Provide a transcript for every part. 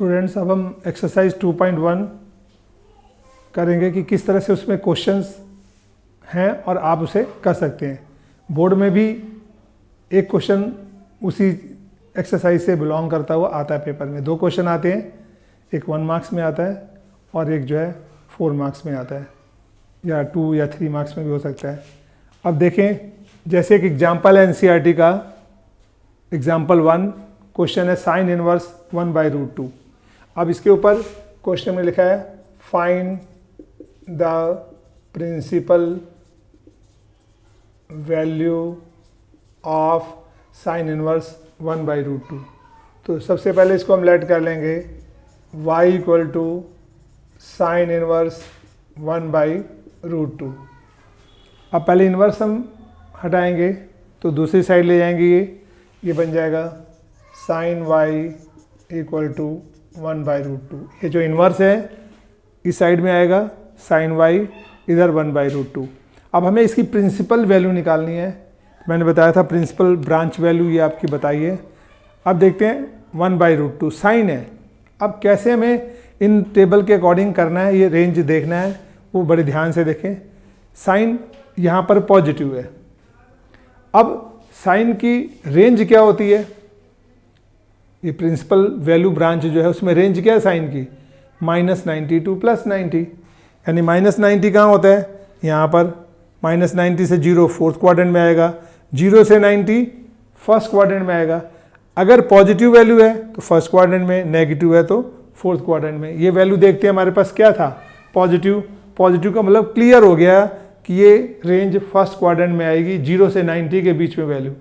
Students, अब हम exercise 2.1 करेंगे कि किस तरह से उसमें क्वेश्चंस हैं और आप उसे कर सकते हैं। बोर्ड में भी एक क्वेश्चन उसी एक्सरसाइज से बिलोंग करता हुआ आता है। पेपर में 2 क्वेश्चन आते हैं, एक 1 मार्क्स में आता है और एक जो है 4 मार्क्स में आता है, या 2 या 3 मार्क्स में भी हो सकता है। अब देखें, जैसे एक एग्जाम्पल है एनसीईआरटी का, एग्जाम्पल 1 क्वेश्चन है साइन इनवर्स 1/√2। अब इसके ऊपर क्वेश्चन में लिखा है find the principal value of sine inverse 1/√2। तो सबसे पहले इसको हम लेट कर लेंगे y = साइन इनवर्स 1/√2। अब पहले इनवर्स हम हटाएंगे तो दूसरी साइड ले जाएंगे, ये बन जाएगा साइन y = 1/√2। ये जो इन्वर्स है इस साइड में आएगा, साइन y इधर 1/√2। अब हमें इसकी प्रिंसिपल वैल्यू निकालनी है। मैंने बताया था प्रिंसिपल ब्रांच वैल्यू ये आपकी बताइए। अब देखते हैं 1/√2 साइन है। अब कैसे हमें इन टेबल के अकॉर्डिंग करना है, ये रेंज देखना है, वो बड़े ध्यान से देखें। साइन यहाँ पर पॉजिटिव है। अब साइन की रेंज क्या होती है, ये प्रिंसिपल वैल्यू ब्रांच जो है उसमें रेंज क्या है साइन की, -90 to +90। यानी -90 कहाँ होता है, यहाँ पर -90 से 0 4th क्वाड्रेंट में आएगा, 0 से 90 1st क्वाड्रेंट में आएगा। अगर पॉजिटिव वैल्यू है तो 1st क्वाड्रेंट में, नेगेटिव है तो 4th क्वाड्रेंट में। ये वैल्यू देखते हैं, हमारे पास क्या था, पॉजिटिव। पॉजिटिव का मतलब क्लियर हो गया कि ये रेंज 1st क्वाड्रेंट में आएगी, 0 से 90 के बीच में वैल्यू।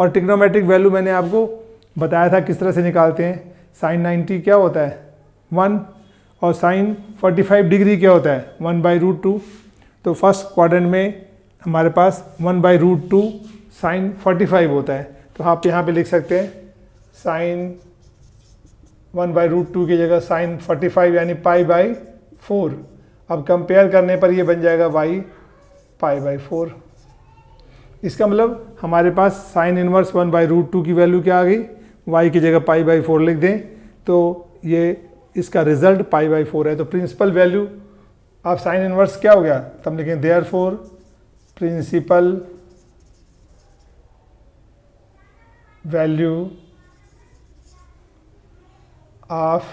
और ट्रिग्नोमेट्रिक वैल्यू मैंने आपको बताया था किस तरह से निकालते हैं। साइन 90 क्या होता है 1, और साइन 45 डिग्री क्या होता है 1/√2। तो 1st क्वाड्रेंट में हमारे पास 1/√2 साइन 45 होता है। तो आप यहाँ पे लिख सकते हैं साइन 1/√2 की जगह साइन 45 यानी π/4। अब कंपेयर करने पर ये बन जाएगा y π/4। इसका मतलब हमारे पास साइन इनवर्स 1/√2 की वैल्यू क्या आ गई, y की जगह π/4 लिख दें तो ये इसका रिजल्ट π/4 है। तो principal value of sine inverse क्या हो गया, तो हम लिखें therefore principal value of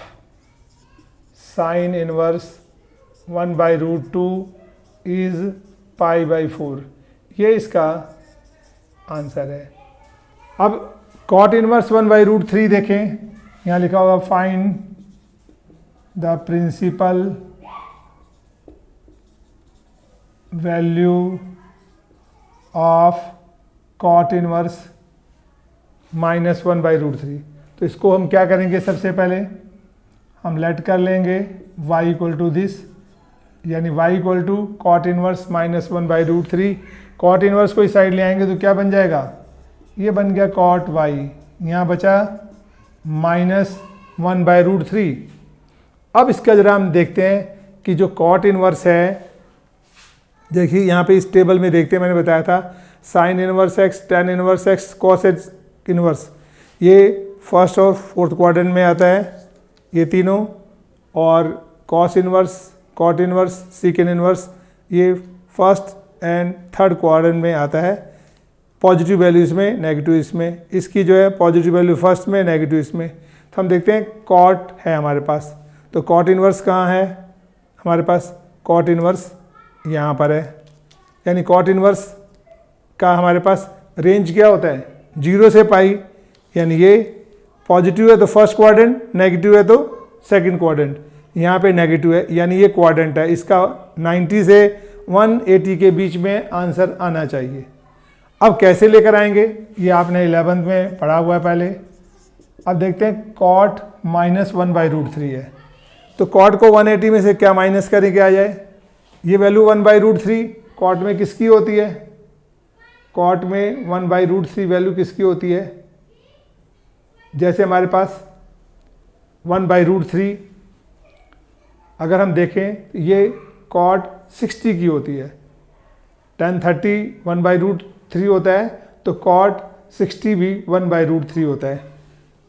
sine inverse 1/√2 is π/4। ये इसका आंसर है। अब कॉट इनवर्स 1/√3 देखें, यहाँ लिखा होगा find the principal value of cot inverse -1/√3। तो इसको हम क्या करेंगे, सबसे पहले हम लेट कर लेंगे y = दिस, यानी y = cot inverse -1/√3। Cot inverse को इस साइड ले आएंगे तो क्या बन जाएगा, ये बन गया कॉट y, यहाँ बचा -1/√3। अब इसका जरा हम देखते हैं कि जो कॉट इनवर्स है, देखिए यहाँ पे इस टेबल में देखते हैं, मैंने बताया था sine inverse x, tan inverse x, cos inverse, ये 1st और 4th क्वाड्रेंट में आता है ये तीनों, और cos inverse, cot inverse, sec inverse ये 1st एंड 3rd क्वाड्रेंट में आता है। पॉजिटिव वैल्यू इसमें, नेगेटिव इसमें, इसकी जो है पॉजिटिव वैल्यू 1st में, नेगेटिव इसमें। तो हम देखते हैं कॉट है हमारे पास, तो कॉट इनवर्स कहाँ है हमारे पास, कॉट इनवर्स यहाँ पर है। यानी कॉट इनवर्स का हमारे पास रेंज क्या होता है 0 से π, यानी ये पॉजिटिव है तो 1st क्वाड्रेंट, नेगेटिव है तो 2nd क्वाड्रेंट। यहाँ पे नेगेटिव है यानी ये क्वाड्रेंट है, इसका 90 से 180 के बीच में आंसर आना चाहिए। अब कैसे लेकर आएंगे, ये आपने 11th में पढ़ा हुआ है पहले। अब देखते हैं कॉट -1/√3 है, तो कॉट को 180 में से क्या माइनस करें, क्या आ जाए, ये वैल्यू 1/√3 कॉट में किसकी होती है, कॉट में 1/√3 वैल्यू किसकी होती है, जैसे हमारे पास 1/√3 अगर हम देखें ये कॉट 60 की होती है, tan 30 1/√3 होता है, तो कॉट 60 भी 1/√3 होता है।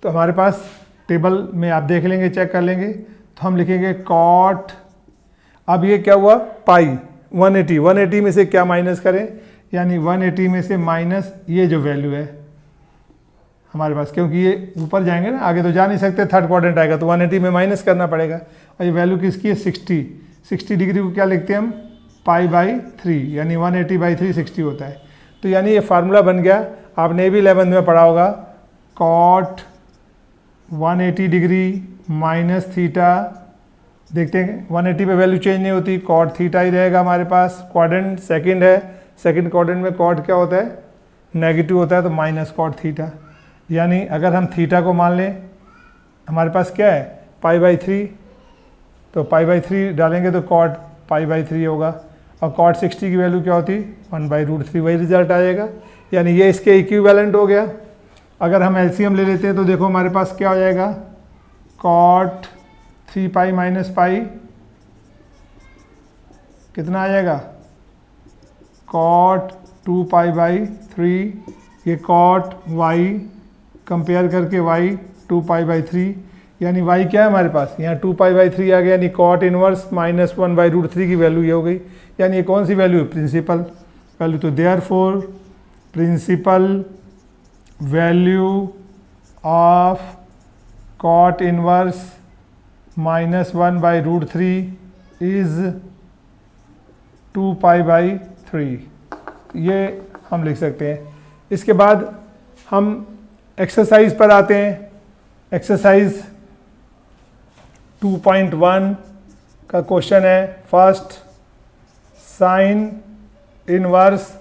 तो हमारे पास टेबल में आप देख लेंगे, चेक कर लेंगे, तो हम लिखेंगे कॉट, अब ये क्या हुआ पाई 180, 180 में से क्या माइनस करें, यानी 180 में से माइनस ये जो वैल्यू है हमारे पास, क्योंकि ये ऊपर जाएंगे ना, आगे तो जा नहीं सकते, थर्ड क्वाड्रेंट आएगा तो 180 में माइनस करना पड़ेगा। और ये वैल्यू किसकी है 60, 60 डिग्री को क्या लिखते हैं हम π/3, यानी 180/3 60 होता है। तो यानी ये फार्मूला बन गया, आपने भी 11th में पढ़ा होगा, कॉट 180 डिग्री माइनस थीटा, देखते हैं 180 पे वैल्यू चेंज नहीं होती, कॉट थीटा ही रहेगा हमारे पास। क्वाड्रेंट सेकंड है, सेकंड क्वाड्रेंट में कॉट क्या होता है नेगेटिव होता है, तो माइनस कॉट थीटा, यानी अगर हम थीटा को मान लें हमारे पास क्या है π/3, तो π/3 डालेंगे तो कॉट π/3 होगा, और कॉट 60 की वैल्यू क्या होती 1/√3, वही रिजल्ट आएगा, यानी ये इसके इक्विवेलेंट हो गया। अगर हम एलसीएम ले लेते हैं तो देखो हमारे पास क्या हो जाएगा, कॉट 3π माइनस पाई कितना आ जाएगा, कॉट 2π/3, ये कॉट y कंपेयर करके y 2π/3, यानी y क्या है हमारे पास यहाँ 2π/3 आ गया, यानी कॉट इनवर्स माइनस 1/√3 की वैल्यू ये हो गई, यानी ये कौन सी वैल्यू है प्रिंसिपल वैल्यू। तो therefore principal value of cot inverse minus 1/√3 is 2π/3, ये हम लिख सकते हैं। इसके बाद हम एक्सरसाइज पर आते हैं। एक्सरसाइज 2.1 का क्वेश्चन है, फर्स्ट साइन इनवर्स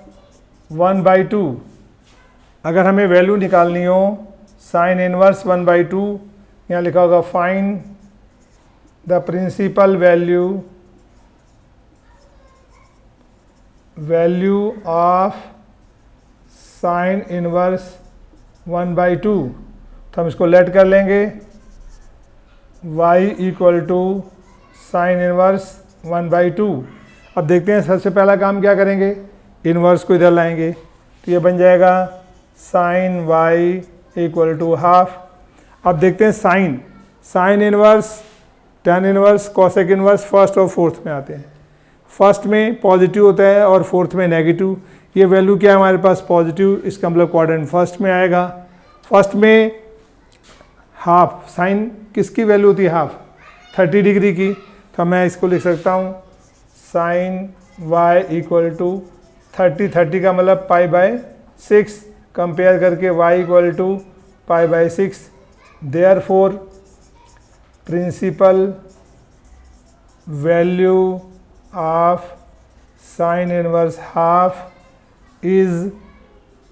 1/2, अगर हमें वैल्यू निकालनी हो साइन इनवर्स 1/2, यहाँ लिखा होगा find the principal value of sine inverse 1/2, तो हम इसको लेट कर लेंगे, y equal to sine inverse 1/2। अब देखते हैं सबसे पहला काम क्या करेंगे, इनवर्स को इधर लाएंगे, तो ये बन जाएगा sine y equal to half. अब देखते हैं sine inverse, tan inverse, cosec inverse first और फोर्थ में आते हैं। फर्स्ट में पॉजिटिव होता है और फोर्थ में नेगेटिव, ये वैल्यू क्या है हमारे पास पॉजिटिव, इसका मतलब क्वाड्रेंट फर्स्ट में आएगा। फर्स्ट में हाफ, साइन किसकी वैल्यू होती है हाफ 30 डिग्री की, तो मैं इसको लिख सकता हूँ साइन y इक्वल टू 30 का मतलब π/6, कंपेयर करके y equal to π/6, therefore principal value of sine inverse half is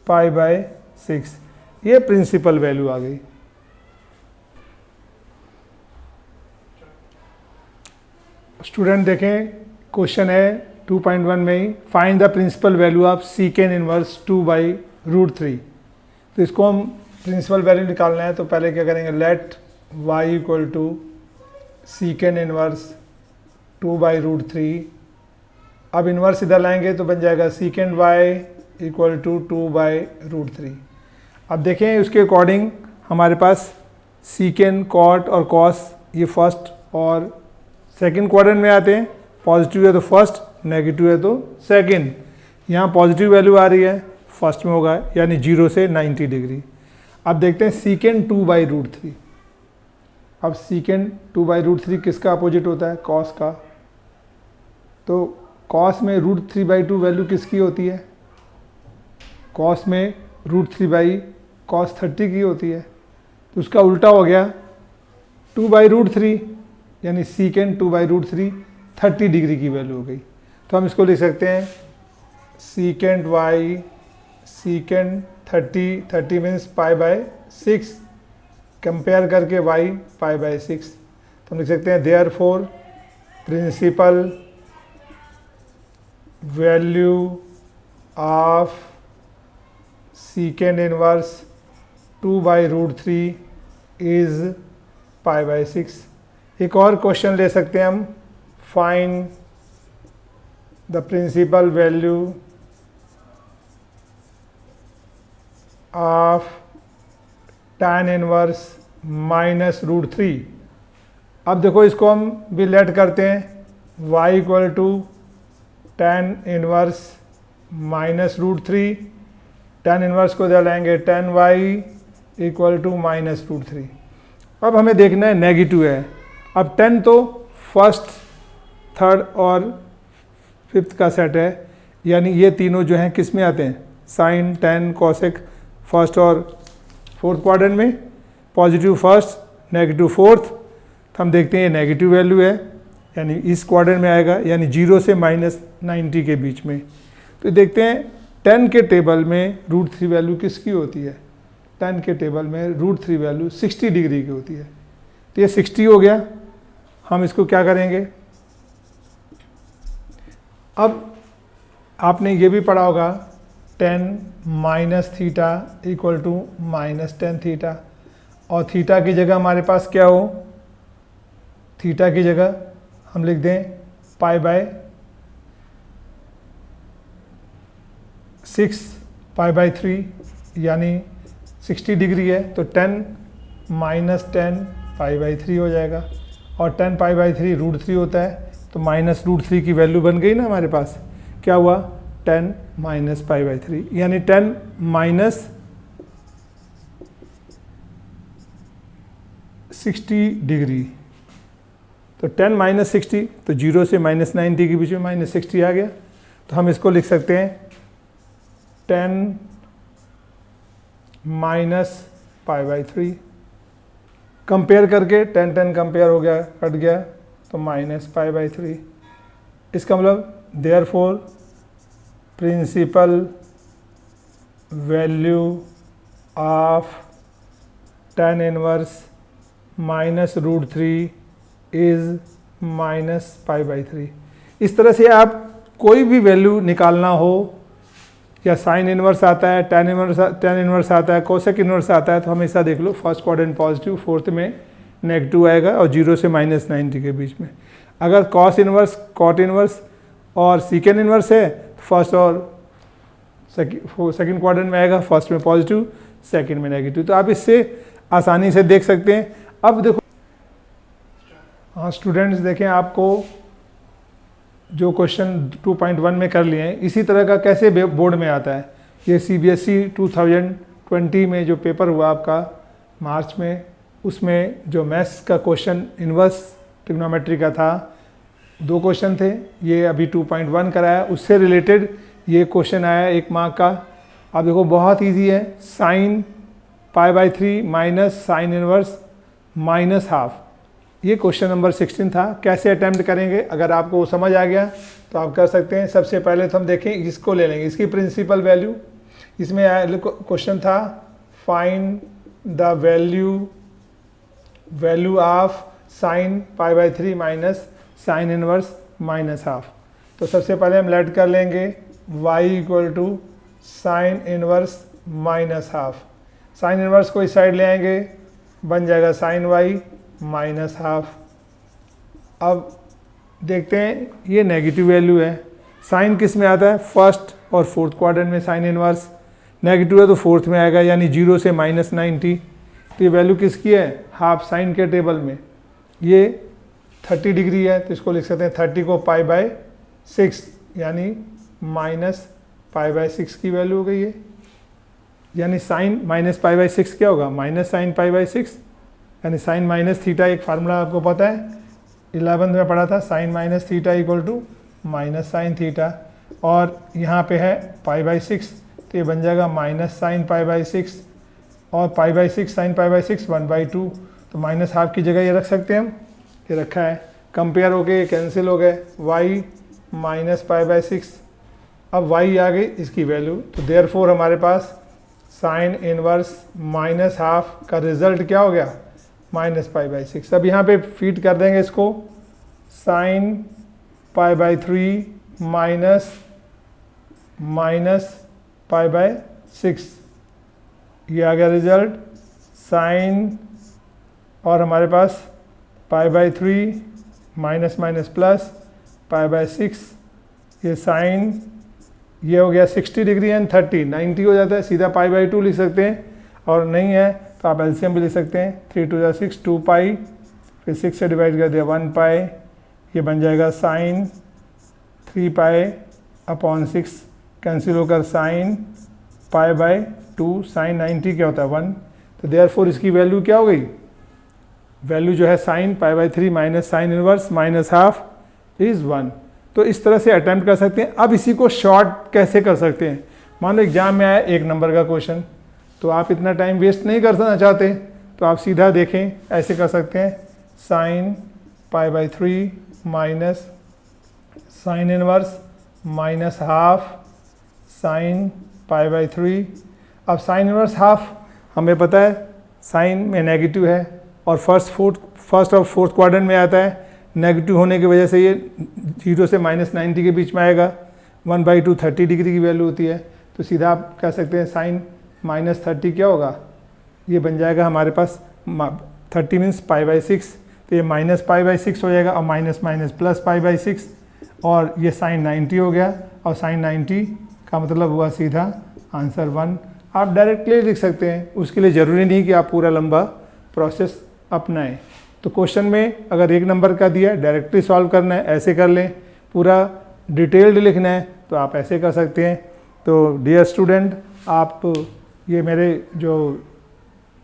π/6, ये प्रिंसिपल वैल्यू आ गई। स्टूडेंट देखें क्वेश्चन है 2.1 में ही, find the principal value of secant inverse 2/√3, तो इसको हम प्रिंसिपल वैल्यू निकालना है, तो पहले क्या करेंगे, let y equal to sec inverse 2/√3, अब इनवर्स इधर लाएंगे तो बन जाएगा सीकेंड y इक्वल टू 2/√3। अब देखें उसके अकॉर्डिंग हमारे पास सीकेंड, कॉट और कॉस ये फर्स्ट और सेकंड क्वाड्रेंट में आते हैं, पॉजिटिव है तो फर्स्ट, नेगेटिव है तो सेकंड। यहाँ पॉजिटिव वैल्यू आ रही है फर्स्ट में होगा, यानी 0 से 90 डिग्री। अब देखते हैं सीकेंड 2/√3, अब सीकेंड 2/√3 किसका अपोजिट होता है कॉस का, तो कॉस में √3/2 वैल्यू किसकी होती है, कॉस में √3/cos 30 की होती है, तो उसका उल्टा हो गया 2/√3, यानी सीकेंड 2/√3 30 डिग्री की वैल्यू हो गई। तो हम इसको लिख सकते हैं secant y secant 30 means π/6, compare करके y π/6, तो हम लिख सकते हैं therefore principal value of secant inverse 2/√3 is π/6। एक और क्वेश्चन ले सकते हैं हम, find the principal value of tan inverse minus root three. अब देखो इसको हम भी लेट करते हैं, y equal to tan inverse minus root three, tan inverse को डालेंगे tan y equal to minus root three. अब हमें देखना है नेगेटिव है। अब 10 तो फर्स्ट, थर्ड और फिफ्थ का सेट है, यानी ये तीनों जो हैं किस में आते हैं, साइन, टेन, कॉसेक फर्स्ट और फोर्थ क्वाड्रेंट में। Positive first, negative fourth. तो हम देखते हैं ये नेगेटिव वैल्यू है, यानी इस क्वाड्रेंट में आएगा, यानी 0 से -90 के बीच में। तो देखते हैं 10 के टेबल में रूट थ्री वैल्यू किसकी होती है। 10 के टेबल में रूट थ्री वैल्यू 60 डिग्री की होती है। तो ये 60 हो गया। हम इसको क्या करेंगे, अब आपने ये भी पढ़ा होगा 10 minus theta equal to -10 theta, और थीटा की जगह हमारे पास क्या हो, थीटा की जगह हम लिख दें पाई बाय 6 पाई बाय 3, यानी 60 डिग्री है। तो 10 माइनस 10 पाई बाई 3 हो जाएगा, और 10 पाई बाई 3 रूट थ्री होता है। तो माइनस रूट थ्री की वैल्यू बन गई ना हमारे पास। क्या हुआ, 10 माइनस पाई बाई 3, यानी 10 माइनस 60 डिग्री। तो 10 माइनस 60, तो 0 से -90 के बीच में -60 आ गया। तो हम इसको लिख सकते हैं 10 माइनस पाई बाई 3। कंपेयर करके 10 10 कंपेयर हो गया, कट गया, तो माइनस पाई बाई 3। इसका मतलब therefore principal value of tan inverse minus root three is minus pi by 3। इस तरह से आप कोई भी वैल्यू निकालना हो, या साइन इनवर्स आता है, टेन इनवर्स आता है, कोसेक इनवर्स आता है, तो हमेशा देख लो फर्स्ट क्वाड्रेंट पॉजिटिव, फोर्थ में नेगेटिव आएगा, और 0 से -90 के बीच में। अगर कॉस इनवर्स, कॉट इनवर्स और सीकेंड इनवर्स है, फर्स्ट और सेकंड क्वाड्रेंट में आएगा, फर्स्ट में पॉजिटिव, सेकंड में नेगेटिव। तो आप इससे आसानी से देख सकते हैं। अब देखो, हाँ स्टूडेंट्स देखें, आपको जो क्वेश्चन 2.1 में कर लिए हैं, इसी तरह का कैसे बोर्ड में आता है। ये CBSE 2020 में जो पेपर हुआ आपका मार्च में, उसमें जो मैथ्स का क्वेश्चन इनवर्स ट्रिग्नोमेट्री का था, 2 क्वेश्चन थे। ये अभी 2.1 कराया, उससे रिलेटेड ये क्वेश्चन आया 1 मार्क का। आप देखो बहुत इजी है, sign pi by 3 minus sine inverse minus half. ये क्वेश्चन नंबर 16 था। कैसे अटैम्प्ट करेंगे, अगर आपको समझ आ गया तो आप कर सकते हैं। सबसे पहले तो हम देखें, इसको ले लेंगे, इसकी प्रिंसिपल वैल्यू। इसमें क्वेश्चन था find the value of sine pi by 3 minus sine inverse minus half. तो सबसे पहले हम लेट कर लेंगे y equal to sine inverse minus half. Sine inverse को इस साइड ले आएंगे, बन जाएगा साइन y माइनस हाफ। अब देखते हैं, ये नेगेटिव वैल्यू है। साइन किस में आता है, फर्स्ट और फोर्थ क्वाड्रेंट में साइन इनवर्स। नेगेटिव है तो फोर्थ में आएगा, यानी 0 से -90। तो ये वैल्यू किसकी है, हाफ साइन के टेबल में। ये 30 डिग्री है, तो इसको लिख सकते हैं 30 को पाई बाय 6, यानी माइनस पाई बाय 6 की वैल्यू हो गई है। यानी साइन माइनस पाई बाय 6 क्या होगा, माइनस साइन पाई बाय 6, यानी साइन माइनस थीटा। एक फार्मूला आपको पता है, 11th में पढ़ा था, sine minus theta equal to minus sine theta. और यहाँ पे है पाई बाई 6, तो ये बन जाएगा माइनस साइन पाई बाई 6, और पाई बाई 6 साइन पाई बाई 6 1/2। तो माइनस हाफ की जगह ये रख सकते हैं हम, ये रखा है। कंपेयर हो गए, कैंसिल हो गए, y माइनस पाई बाई 6। अब y आ गई इसकी वैल्यू, तो देयरफॉर हमारे पास साइन इनवर्स माइनस हाफ का रिजल्ट क्या हो गया, माइनस पाई बाई 6। अब यहाँ पे फीड कर देंगे इसको, sine pi by 3 minus pi by 6, ये आ गया रिजल्ट। साइन और हमारे पास pi by 3 minus minus plus pi by 6, ये साइन, ये हो गया 60 डिग्री एंड 30 90 हो जाता है, सीधा पाई बाई 2 लिख सकते हैं। और नहीं है तो तो आप एलसीएम भी ले सकते हैं। 3 टू 6, 2 पाई, फिर 6 से डिवाइड कर दिया 1 पाई, ये बन जाएगा साइन 3 पाई अपॉन 6, कैंसिल होकर साइन पाई बाय 2, साइन 90 क्या होता है 1, तो देयरफॉर इसकी वैल्यू क्या हो गई, वैल्यू जो है sine pi by 3 minus sine inverse minus half is 1। तो इस तरह से अटैम्प्ट कर सकते हैं। अब इसी को शॉर्ट कैसे कर सकते हैं, मान लो एग्जाम में आया 1 नंबर का क्वेश्चन, तो आप इतना टाइम वेस्ट नहीं करना चाहते, तो आप सीधा देखें ऐसे कर सकते हैं, sine pi by 3 minus sine inverse minus half sine pi by 3। अब साइन इनवर्स हाफ हमें पता है साइन में नेगेटिव है और फर्स्ट और फोर्थ क्वाड्रेंट में आता है, नेगेटिव होने की वजह से ये 0 से -90 के बीच में आएगा। 1/2 30 डिग्री की वैल्यू होती है, तो सीधा आप कह सकते हैं साइन -30 क्या होगा, ये बन जाएगा हमारे पास 30 मीन्स पाई बाई 6, तो ये माइनस पाई बाई 6 हो जाएगा और minus minus plus pi by 6, और ये साइन 90 हो गया, और साइन 90 का मतलब हुआ सीधा आंसर 1। आप डायरेक्टली लिख सकते हैं, उसके लिए ज़रूरी नहीं कि आप पूरा लंबा प्रोसेस अपनाएं। तो क्वेश्चन में अगर 1 नंबर का दिया है, डायरेक्टली सॉल्व करना है ऐसे कर लें, पूरा डिटेल्ड लिखना है तो आप ऐसे कर सकते हैं। तो डियर स्टूडेंट, आप ये मेरे जो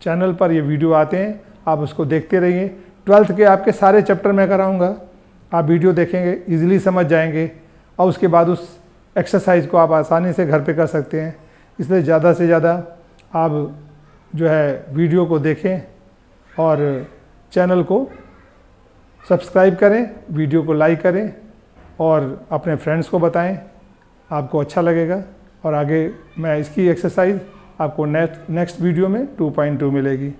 चैनल पर ये वीडियो आते हैं आप उसको देखते रहिए। 12th के आपके सारे चैप्टर मैं कराऊंगा, आप वीडियो देखेंगे इजीली समझ जाएंगे, और उसके बाद उस एक्सरसाइज को आप आसानी से घर पे कर सकते हैं। इसलिए ज़्यादा से ज़्यादा आप जो है वीडियो को देखें और चैनल को सब्सक्राइब करें, वीडियो को लाइक करें और अपने फ्रेंड्स को बताएं, आपको अच्छा लगेगा। और आगे मैं इसकी एक्सरसाइज आपको नेक्स्ट वीडियो में 2.2 मिलेगी।